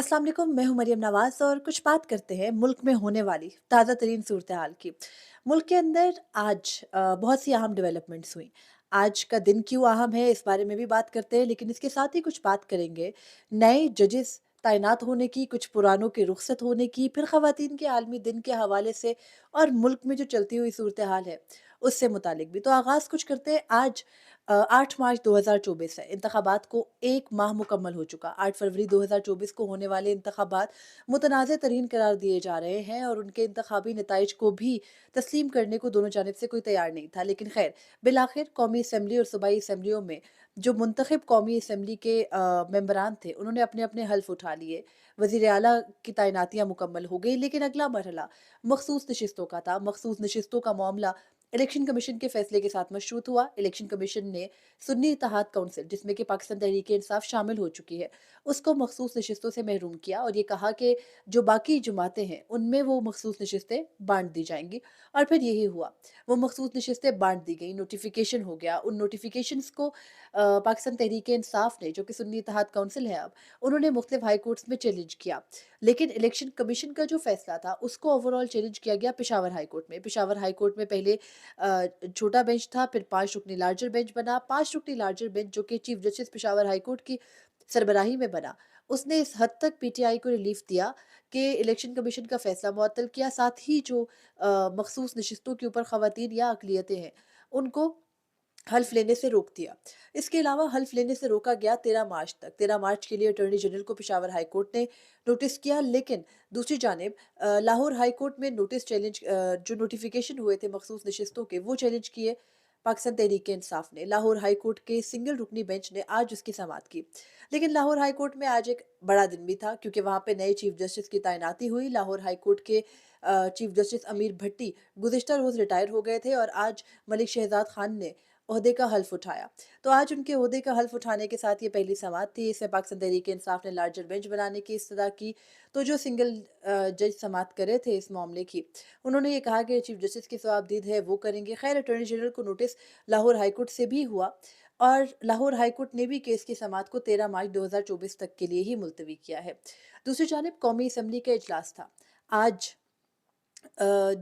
अस्सलाम वालेकुम, मैं हूँ मरियम नवाज़ और कुछ बात करते हैं मुल्क में होने वाली ताज़ा तरीन सूरत हाल की। मुल्क के अंदर आज बहुत सी अहम डेवलपमेंट्स हुई। आज का दिन क्यों अहम है इस बारे में भी बात करते हैं, लेकिन इसके साथ ही कुछ बात करेंगे नए जजेस तैनात होने की, कुछ पुरानों के रुखसत होने की, फिर ख़वातीन के आलमी दिन के हवाले से और मुल्क में जो चलती हुई सूरत हाल है उससे मुतालिक भी। तो आगाज़ कुछ करते हैं। आज 8 मार्च 2024 है। इंतखाबात को 1 माह मुकम्मल हो चुका। 8 फरवरी 2024 को होने वाले इंतखाबात मुतनाज़ तरीन करार दिए जा रहे हैं और उनके इंतखाबी नताइज को भी तस्लीम करने को दोनों जानिब से कोई तैयार नहीं था। लेकिन खैर, बिलाखिर कौमी असम्बली और सूबाई असम्बलियों में जो मुंतखब कौमी असम्बली के मेंबरान थे, उन्होंने अपने अपने हल्फ उठा लिए। वज़ीर आला की तैनातियाँ मुकम्मल हो गई, लेकिन अगला मरहला मखसूस नशिस्तों का था। मखसूस नशिस्तों का मामला इलेक्शन कमीशन के फैसले के साथ मशरूत हुआ। इलेक्शन कमीशन ने सुन्नी इत्तेहाद काउंसिल, जिसमें कि पाकिस्तान तहरीक इंसाफ शामिल हो चुकी है, उसको मखसूस नशिस्तों से महरूम किया और ये कहा कि जो बाकी जमातें हैं उनमें वो मखसूस नशिस्तें बांट दी जाएंगी। और फिर यही हुआ, वो मखसूस नशिस्तें बांट दी गई, नोटिफिकेशन हो गया। उन नोटिफिकेशंस को पाकिस्तान तहरीक इंसाफ ने, जो कि सुन्नी इत्तेहाद काउंसिल है अब, उन्होंने मुख्तलिफ हाई कोर्ट्स में चैलेंज किया। लेकिन इलेक्शन कमीशन का जो फैसला था उसको ओवरऑल चैलेंज किया गया पेशावर हाई कोर्ट में। पेशावर हाई कोर्ट में पहले छोटा बेंच था, फिर 5 रुकनी लार्जर बेंच बना। 5 रुकनी लार्जर बेंच, जो कि chief justice Peshawar high court की सरबराही में बना, उसने इस हद तक पीटीआई को रिलीफ दिया कि इलेक्शन कमीशन का फैसला मुअत्तल किया। साथ ही जो मखसूस नशिस्तों के ऊपर ख़वातीन या अक़लियतें हैं, उनको हल्फ लेने से रोक दिया। इसके अलावा हल्फ लेने से रोका गया 13 मार्च तक। 13 मार्च के लिए अटॉर्नी जनरल को पेशावर हाई कोर्ट ने नोटिस किया, लेकिन दूसरी जानिब लाहौर हाई कोर्ट में नोटिस चैलेंज, जो नोटिफिकेशन हुए थे मखसूस नशिस्तों के, वो चैलेंज किए पाकिस्तान तहरीक इंसाफ ने। लाहौर हाई कोर्ट के सिंगल रुकनी बेंच ने आज उसकी समाअत की। लेकिन लाहौर हाई कोर्ट में आज एक बड़ा दिन भी था, क्योंकि वहाँ पे नए चीफ जस्टिस की तैनाती हुई। लाहौर हाई कोर्ट के चीफ जस्टिस अमीर भट्टी गुज़िश्ता रोज़ रिटायर हो गए थे और आज मलिक शहजाद खान ने ओहदे का हल्फ उठाया। तो आज उनके ओहदे का हल्फ उठाने के साथ ये पहली समाअत थी। इसमें पाकिस्तान तहरीक इंसाफ ने लार्जर बेंच बनाने की इस्तदा की। तो जो सिंगल जज समाअत कर रहे थे इस मामले की, उन्होंने ये कहा कि चीफ जस्टिस की जवाबदीद है वो करेंगे। खैर, अटॉर्नी जनरल को नोटिस लाहौर हाई कोर्ट से भी हुआ और लाहौर हाई कोर्ट ने भी केस की समाअत को 13 मार्च 2024 तक के लिए ही मुलतवी किया है। दूसरी जानिब कौमी असम्बली का इजलास था आज।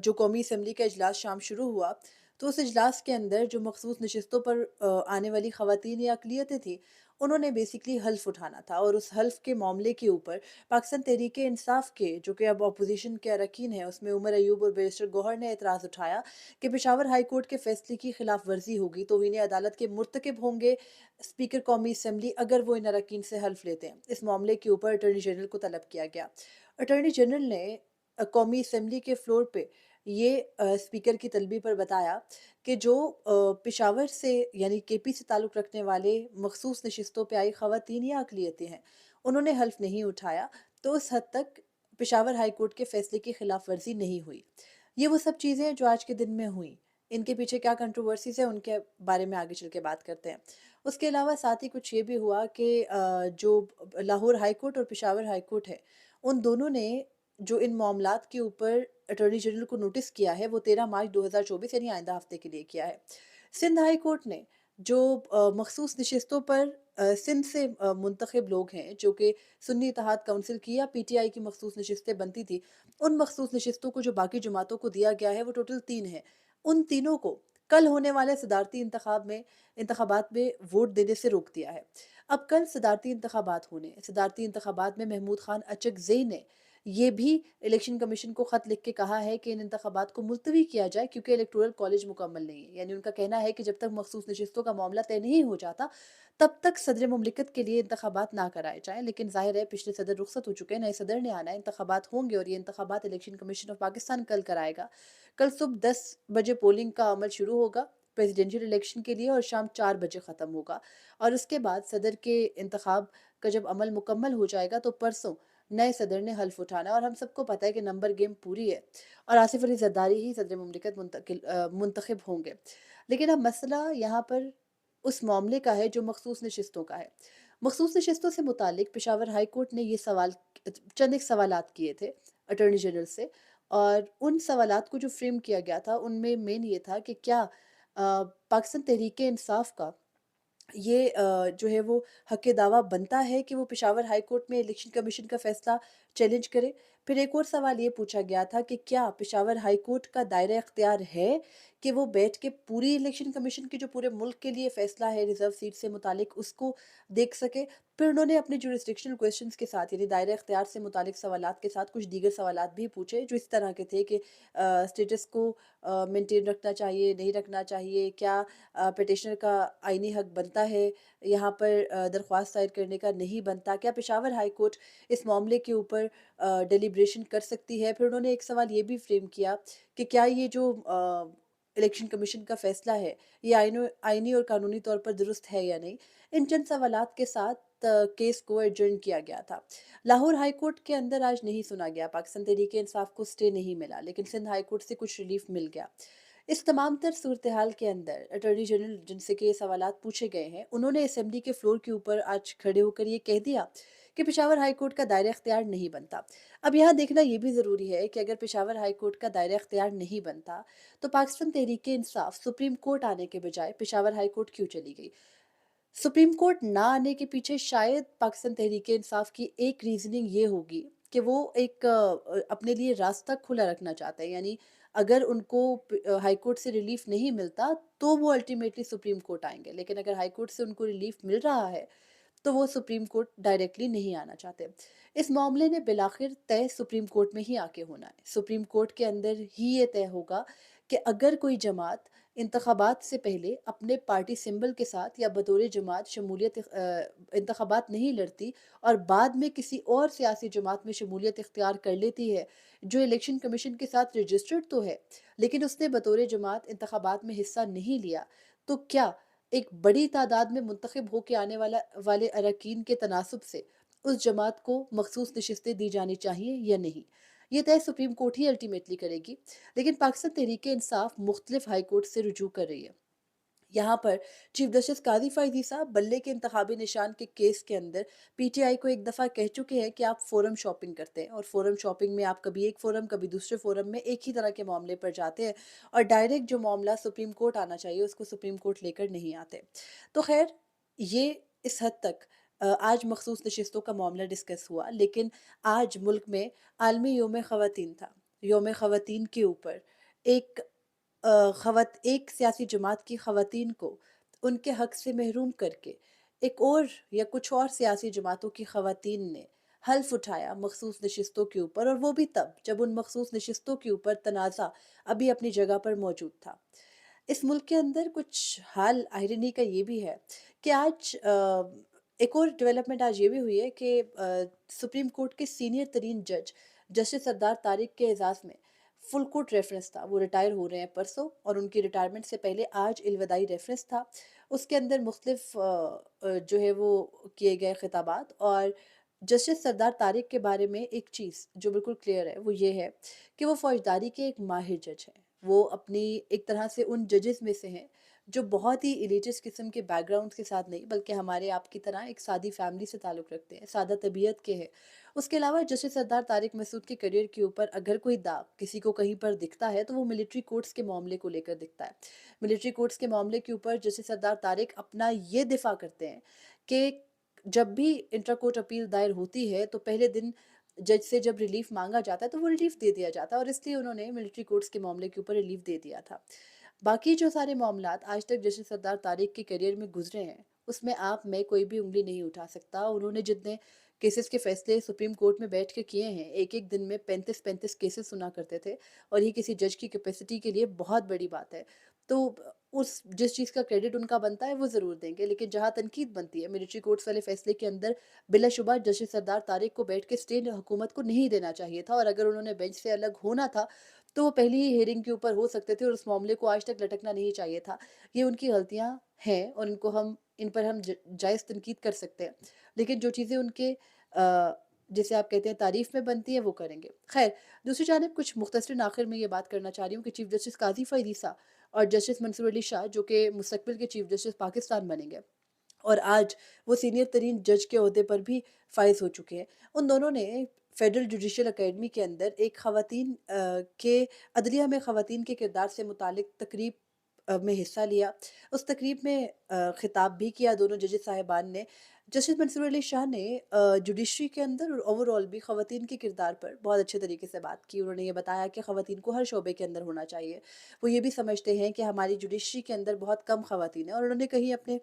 जो कौमी असम्बली का इजलास शाम शुरू हुआ, तो उस इजलास के अंदर जो मखसूस नशिस्तों पर आने वाली ख़वातीन या अक़लियतें थी, उन्होंने बेसिकली हल्फ उठाना था और उस हल्फ के मामले के ऊपर पाकिस्तान तहरीक इंसाफ के, जो कि अब अपोजिशन के अरकान हैं, उसमें उमर अयूब और बैरिस्टर गौहर ने एतराज़ उठाया कि पेशावर हाई कोर्ट के फैसले की खिलाफ वर्जी होगी, तौहीन अदालत के मुर्तकिब होंगे स्पीकर कौमी असम्बली अगर वो इन अरकान से हल्फ लेते हैं। इस मामले के ऊपर अटॉर्नी जनरल को तलब किया गया। अटॉर्नी जनरल ने कौमी असम्बली के फ्लोर पे ये स्पीकर की तलबी पर बताया कि जो पेशावर से यानी केपी से ताल्लुक़ रखने वाले मखसूस नशिस्तों पे आई ख़वातीन या अक़लियतें हैं, उन्होंने हल्फ नहीं उठाया, तो उस हद तक पेशावर हाई कोर्ट के फ़ैसले की खिलाफ वर्जी नहीं हुई। ये वो सब चीज़ें हैं जो आज के दिन में हुई। इनके पीछे क्या कंट्रोवर्सीज़ है, उनके बारे में आगे चल के बात करते हैं। उसके अलावा साथ ही कुछ ये भी हुआ कि जो लाहौर हाई कोर्ट और पेशावर हाई कोर्ट है, उन दोनों ने जो इन मामलात के ऊपर अटॉर्नी जनरल को नोटिस किया है, वो 13 मार्च 2024 यानी आइंदा हफ्ते के लिए किया है। सिंध हाई कोर्ट ने जो मखसूस नशिस्तों पर सिंध से मुंतखब लोग हैं, जो कि सुन्नी इत्तेहाद काउंसिल की या पीटीआई की मखसूस नशिस्तें बनती थी, उन मखसूस नशिस्तों को जो बाकी जमातों को दिया गया है, वो टोटल 3 है। उन तीनों को कल होने वाले सदारती इंतखाबात में वोट देने से रोक दिया है। अब कल सदारती इंतखाबात होने हैं। सदारती इंतखाबात में महमूद खान अचकज़ई ने ये भी इलेक्शन कमीशन को ख़त लिख के कहा है कि इन इंतखाबात को मुलतवी किया जाए, क्योंकि इलेक्टोरल कॉलेज मुकम्मल नहीं है। यानी उनका कहना है कि जब तक मखसूस नशिस्तों का मामला तय नहीं हो जाता, तब तक सदर मुमलिकत के लिए इंतखाबात ना कराए जाएँ। लेकिन ज़ाहिर है, पिछले सदर रुखसत हो चुके हैं, नए सदर ने आना है, इंतखाबात होंगे और ये इंतखाबात इलेक्शन कमीशन ऑफ पाकिस्तान कल कराएगा। कल सुबह 10 बजे पोलिंग का अमल शुरू होगा प्रेसिडेंशियल इलेक्शन के लिए और शाम 4 बजे ख़त्म होगा। और उसके बाद सदर के इंतखाब का जब अमल मुकम्मल हो जाएगा, तो परसों नए सदर ने हल्फ उठाना है और हम सबको पता है कि नंबर गेम पूरी है और आसिफ अली जरदारी ही सदर मुमलिकत मुंतखब होंगे। लेकिन अब मसला यहाँ पर उस मामले का है जो मखसूस नशिस्तों का है। मखसूस नशिस्तों से मुतालिक पेशावर हाई कोर्ट ने ये सवाल, चंद एक सवालात किए थे अटॉर्नी जनरल से, और उन सवालात को जो फ्रेम किया गया था, उनमें मेन ये था कि क्या पाकिस्तान तहरीक इंसाफ का ये जो है वो हक़ दावा बनता है कि वो पेशावर हाई कोर्ट में इलेक्शन कमीशन का फ़ैसला चैलेंज करे? फिर एक और सवाल ये पूछा गया था कि क्या पेशावर हाई कोर्ट का दायरा इख्तियार है कि वो बैठ के पूरी इलेक्शन कमीशन की जो पूरे मुल्क के लिए फ़ैसला है रिज़र्व सीट से मुतालिक उसको देख सके? फिर उन्होंने अपने जुरिस्डिक्शनल क्वेश्चंस के साथ यानी दायरा इख्तियार से मुतालिक सवालात के साथ कुछ दीगर सवालात भी पूछे जो इस तरह के थे कि स्टेटस को मेंटेन रखना चाहिए, नहीं रखना चाहिए? क्या पिटिशनर का आईनी हक बनता है यहाँ पर दरख्वास्त दायर करने का नहीं बनता? क्या पेशावर हाई कोर्ट इस मामले के ऊपर डेलिब्रेशन कर सकती है? फिर उन्होंने एक सवाल ये भी फ्रेम किया कि क्या ये जो इलेक्शन कमीशन का फ़ैसला है, ये आईनी और कानूनी तौर पर दुरुस्त है या नहीं? इन चंद सवालात के साथ केस को एडजर्न किया गया था। लाहौर हाई कोर्ट के अंदर आज नहीं सुना गया, पाकिस्तान तहरीक-ए-इंसाफ को स्टे नहीं मिला, लेकिन सिंध हाई कोर्ट से कुछ रिलीफ मिल गया। इस तमाम तर सूरत-ए-हाल के अंदर अटॉर्नी जनरल जिनसे कि ये सवालात पूछे गए हैं, उन्होंने असेंबली के फ्लोर के ऊपर आज खड़े होकर ये कह दिया कि पेशावर हाई कोर्ट का दायरा इख्तियार नहीं बनता। अब यहाँ देखना ये भी ज़रूरी है कि अगर पेशावर हाई कोर्ट का दायरा इख्तियार नहीं बनता, तो पाकिस्तान तहरीक-ए-इंसाफ सुप्रीम कोर्ट आने के बजाय पेशावर हाई कोर्ट क्यों चली गई? सुप्रीम कोर्ट ना आने के पीछे शायद पाकिस्तान तहरीक-ए-इंसाफ की एक रीज़निंग ये होगी कि वो एक अपने लिए रास्ता खुला रखना चाहते हैं। यानी अगर उनको हाई कोर्ट से रिलीफ़ नहीं मिलता, तो वो अल्टीमेटली सुप्रीम कोर्ट आएँगे। लेकिन अगर हाई कोर्ट से उनको रिलीफ़ मिल रहा है, तो वो सुप्रीम कोर्ट डायरेक्टली नहीं आना चाहते। इस मामले ने बिलाखिर तय सुप्रीम कोर्ट में ही आके होना है। सुप्रीम कोर्ट के अंदर ही ये तय होगा कि अगर कोई जमात इंतखाबात से पहले अपने पार्टी सिंबल के साथ या बतौर जमात शमूलियत इंतखाबात नहीं लड़ती और बाद में किसी और सियासी जमात में शमूलियत इख्तियार कर लेती है, जो इलेक्शन कमीशन के साथ रजिस्टर्ड तो है, लेकिन उसने बतौर जमात इंतखाबात में हिस्सा नहीं लिया, तो क्या एक बड़ी तादाद में मुंतखब होके आने वाले अरकान के तनासब से उस जमात को मखसूस नशिस्तें दी जानी चाहिए या नहीं? ये तय सुप्रीम कोर्ट ही अल्टीमेटली करेगी। लेकिन पाकिस्तान तहरीक-ए-इंसाफ मुख्तलिफ हाई कोर्ट से रुजू कर रही है। यहाँ पर चीफ जस्टिस काज़ी फ़ायज़ी साहब बल्ले के इंतखाबी निशान के केस के अंदर पीटीआई को एक दफ़ा कह चुके हैं कि आप फ़ोरम शॉपिंग करते हैं और फ़ोरम शॉपिंग में आप कभी एक फ़ोरम कभी दूसरे फ़ोरम में एक ही तरह के मामले पर जाते हैं और डायरेक्ट जो मामला सुप्रीम कोर्ट आना चाहिए उसको सुप्रीम कोर्ट लेकर नहीं आते। तो ख़ैर ये इस हद तक आज मखसूस नशिस्तों का मामला डिस्कस हुआ, लेकिन आज मुल्क में आलमी योम ख़वातीन था। योम ख़वातीन के ऊपर एक एक सियासी जमात की ख़वातीन को उनके हक़ से महरूम करके एक और या कुछ और सियासी जमातों की ख़वातीन ने हल्फ़ उठाया मखसूस नशिस्तों के ऊपर, और वो भी तब जब उन मखसूस नशिस्तों के ऊपर तनाज़ा अभी अपनी जगह पर मौजूद था। इस मुल्क के अंदर कुछ हाल आयरनी का ये भी है कि आज एक और डेवलपमेंट आज ये भी हुई है कि सुप्रीम कोर्ट के सीनियर तरीन जज जस्टिस सरदार तारिक के एजाज़ में फुल कोर्ट रेफरेंस था। वो रिटायर हो रहे हैं परसों और उनकी रिटायरमेंट से पहले आज इलविदाई रेफरेंस था। उसके अंदर मुख्तलिफ जो है वो किए गए खिताबात, और जस्टिस सरदार तारिक के बारे में एक चीज़ जो बिल्कुल क्लियर है वो ये है कि वो फ़ौजदारी के एक माहिर जज हैं। वो अपनी एक तरह से उन जजेस में से हैं जो बहुत ही एलिटिस्ट किस्म के बैकग्राउंड के साथ नहीं, बल्कि हमारे आपकी तरह एक सादी फैमिली से ताल्लुक़ रखते हैं, सादा तबीयत के हैं। उसके अलावा जस्टिस सरदार तारिक मसूद के करियर के ऊपर अगर कोई दाग किसी को कहीं पर दिखता है तो वो मिलिट्री कोर्ट्स के मामले को लेकर दिखता है। मिलिट्री कोर्ट्स के मामले के ऊपर जस्टिस सरदार तारिक अपना ये दिफ़ा करते हैं कि जब भी इंट्रा कोर्ट अपील दायर होती है तो पहले दिन जज से जब रिलीफ मांगा जाता है तो वो रिलीफ दे दिया जाता है, और इसलिए उन्होंने मिलिट्री कोर्ट्स के मामले के ऊपर रिलीफ दे दिया था। बाकी जो सारे मामलात आज तक जस्टिस सरदार तारिक के करियर में गुजरे हैं, उसमें आप मैं कोई भी उंगली नहीं उठा सकता। उन्होंने जितने केसेस के फैसले सुप्रीम कोर्ट में बैठ के किए हैं, एक एक दिन में 35-35 केसेस सुना करते थे, और ये किसी जज की कैपेसिटी के लिए बहुत बड़ी बात है। तो उस जिस चीज़ का क्रेडिट उनका बनता है वो ज़रूर देंगे, लेकिन जहाँ तनकीद बनती है मिलिट्री कोर्ट्स वाले फैसले के अंदर, बिलाशुबा जस्टिस सरदार तारिक को बैठ के स्टे हुकूमत को नहीं देना चाहिए था, और अगर उन्होंने बेंच से अलग होना था तो वो पहली ही हियरिंग के ऊपर हो सकते थे और उस मामले को आज तक लटकना नहीं चाहिए था। ये उनकी गलतियाँ हैं और इन पर हम जायज़ तनकीद कर सकते हैं। लेकिन जो चीज़ें उनके जिसे आप कहते हैं तारीफ़ में बनती हैं वो करेंगे। ख़ैर, दूसरी जानिब कुछ मुख़्तसरिन आख़िर में ये बात करना चाह रही हूँ कि चीफ़ जस्टिस काज़ी फ़ायज़ी साहब और जस्टिस मंसूर अली शाह जो कि मुस्तक़बिल के चीफ़ जस्टिस पाकिस्तान बनेंगे, और आज वो सीनियर तरीन जज के ओहदे पर भी फ़ाइज़ हो चुके हैं। उन दोनों ने फ़ेडरल जुडिशल अकेडमी के अंदर एक ख़वातीन के अदलिया में ख़वातीन के किरदार से मुतालिक तकरीब में हिस्सा लिया। उस तकरीब में खिताब भी किया दोनों जजेस साहिबान ने। जस्टिस मंसूर अली शाह ने जुडिशरी के अंदर और ओवरऑल भी ख़वातीन के किरदार पर बहुत अच्छे तरीके से बात की। उन्होंने ये बताया कि ख़वातीन को हर शोबे के अंदर होना चाहिए। वो ये भी समझते हैं कि हमारी जुडिशरी के अंदर बहुत कम ख़वातीन हैं, और उन्होंने कहीं अपने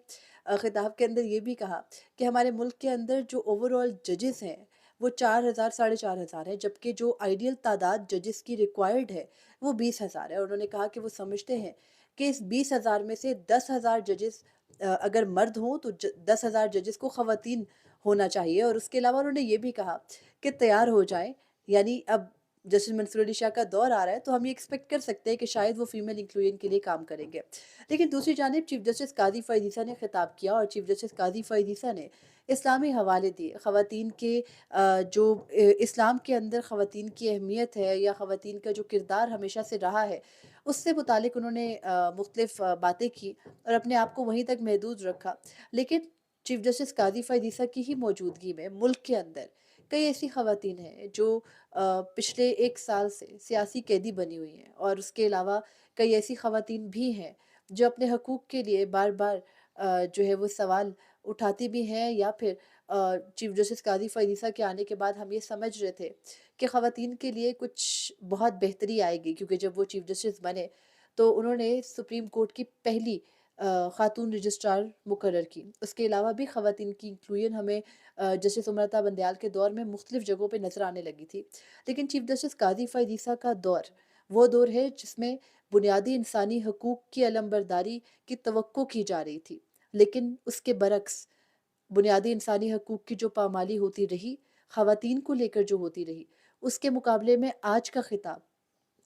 खिताब के अंदर ये भी कहा कि हमारे मुल्क के अंदर जो ओवरऑल जजेस हैं वो 4,000 साढ़े 4,000 है, जबकि जो आइडियल तादाद जजेस की रिक्वायर्ड है वो 20,000 है। और उन्होंने कहा कि वो समझते हैं कि इस 20,000 में से 10,000 जजेस अगर मर्द हों तो 10,000 जजेस को ख़वातीन होना चाहिए। और उसके अलावा उन्होंने ये भी कहा कि तैयार हो जाएं, यानी अब जस्टिस मंसूर अली शाह का दौर आ रहा है तो हम ये एक्सपेक्ट कर सकते हैं कि शायद वो फीमेल इंक्लूजन के लिए काम करेंगे। लेकिन दूसरी जानिब चीफ जस्टिस काजी फ़ाइज़ ईसा ने खिताब किया, और चीफ जस्टिस काजी फ़ाइज़ ईसा ने इस्लामी हवाले दिए। ख़वातीन के जो इस्लाम के अंदर ख़वातीन की अहमियत है या ख़वातीन का जो किरदार हमेशा से रहा है, उससे मुतालिक उन्होंने मुख्तलिफ़ बातें की और अपने आप को वहीं तक महदूद रखा। लेकिन चीफ जस्टिस काज़ी फ़ाइज़ ईसा की ही मौजूदगी में मुल्क के अंदर कई ऐसी ख़वातीन हैं जो पिछले 1 साल से सियासी कैदी बनी हुई हैं, और उसके अलावा कई ऐसी ख़वातीन भी हैं जो अपने हकूक़ के लिए बार-बार जो है वो सवाल उठाती भी हैं, या फिर चीफ जस्टिस काज़ी फ़ाइज़ ईसा के आने के बाद हम ये समझ रहे थे कि ख़वातीन के लिए कुछ बहुत बेहतरी आएगी, क्योंकि जब वो चीफ जस्टिस बने तो उन्होंने सुप्रीम कोर्ट की पहली ख़ातून रजिस्ट्रार मुकर्रर की। उसके अलावा भी ख़वातीन की इंक्लूजन हमें जस्टिस अमृता बंदयाल के दौर में मुख्तलिफ़ जगहों पे नज़र आने लगी थी। लेकिन चीफ जस्टिस काज़ी फ़ाइज़ ईसा का दौर वो दौर है जिसमें बुनियादी इंसानी हकूक़ की अलमबरदारी की तवक्को की जा रही थी। लेकिन उसके बरक्स बुनियादी इंसानी हकूक़ की जो पामाली होती रही, ख़वातीन को लेकर जो होती रही, उसके मुकाबले में आज का ख़िताब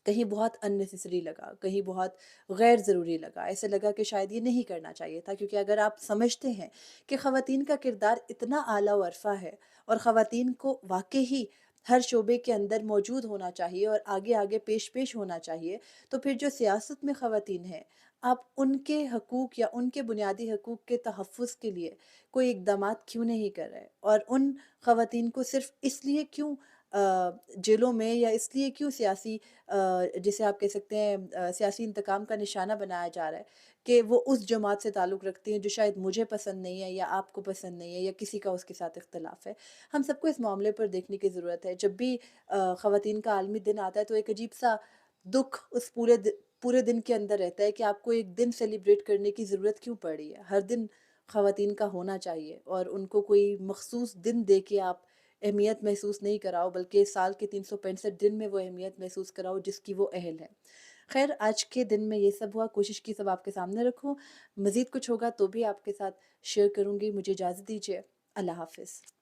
कहीं बहुत अननेसेसरी लगा, कहीं बहुत गैर ज़रूरी लगा। ऐसे लगा कि शायद ये नहीं करना चाहिए था, क्योंकि अगर आप समझते हैं कि ख़वातीन का किरदार इतना आला व अरफ़ा है और ख़वातीन को वाक़ई ही हर शोबे के अंदर मौजूद होना चाहिए और आगे-आगे पेश-पेश होना चाहिए, तो फिर जो सियासत में ख़वातीन हैं, आप उनके हकूक़ या उनके बुनियादी हकूक़ के तहफ़्फ़ुज़ के लिए कोई इक़दामात क्यों नहीं कर रहे? और उन ख़वातीन को सिर्फ़ इसलिए क्यों जेलों में, या इसलिए क्यों सियासी जिसे आप कह सकते हैं सियासी इंतकाम का निशाना बनाया जा रहा है कि वो उस जमात से ताल्लुक़ रखती हैं जो शायद मुझे पसंद नहीं है या आपको पसंद नहीं है या किसी का उसके साथ इख्तिलाफ़ है। हम सबको इस मामले पर देखने की ज़रूरत है। जब भी ख़वातीन का आलमी दिन आता है तो एक अजीब-सा दुःख उस पूरे दिन के अंदर रहता है कि आपको एक दिन सेलिब्रेट करने की ज़रूरत क्यों पड़ रही है। हर दिन ख़वातीन का होना चाहिए और उनको कोई मख़सूस दिन दे के आप अहमियत महसूस नहीं कराओ, बल्कि साल के 365 दिन में वो अहमियत महसूस कराओ जिसकी वो अहल है। ख़ैर, आज के दिन में ये सब हुआ, कोशिश की सब आपके सामने रखूँ। मज़ीद कुछ होगा तो भी आपके साथ शेयर करूँगी। मुझे इजाज़त दीजिए। अल्लाह हाफ़िज़।